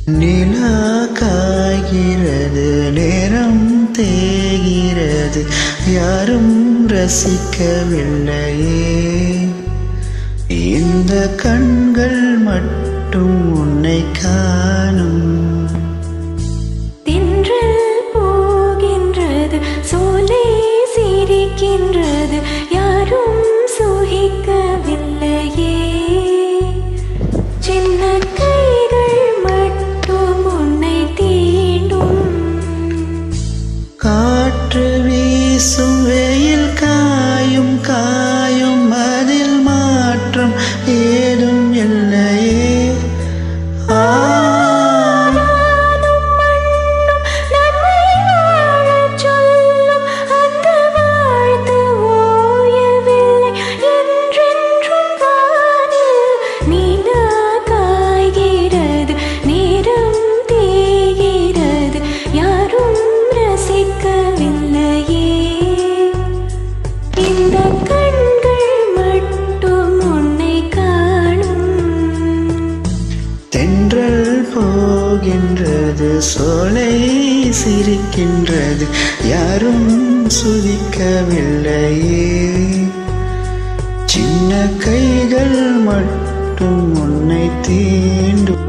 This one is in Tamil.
நிலா காய்கிறது, நேரம் தேய்கிறது, யாரும் ரசிக்கவில்லையே. இந்த கண்கள் மட்டும் உன்னை காணும். தென்றல் போகின்றது, சோலை சிரிக்கின்றது, யாரும் சுகிக்கவில்லையே. சின்ன கைகள் மட்டும் உன்னை தீண்டும். காற்று வீசும், வெயில் காயும் காயும், அதில் மாற்றம் ஏதும் இல்லையே. ஆனாலும் மண்ணும் நம்மை வாழச் சொல்லும், அந்த வாழ்த்து ஓயவில்லை என்றென்றும் வானில். நிலா காய்கிறது, நேரம் தேய்கிறது, யாரும் ரசிக்கவில்லையே. இந்த கண்கள் மட்டும் உன்னை காணும். தென்றல் போகின்றது, சோலை சிரிக்கின்றது, யாரும் சுதிக்கவில்லையே. சின்ன கைகள் மட்டும் உன்னை தீண்டும்.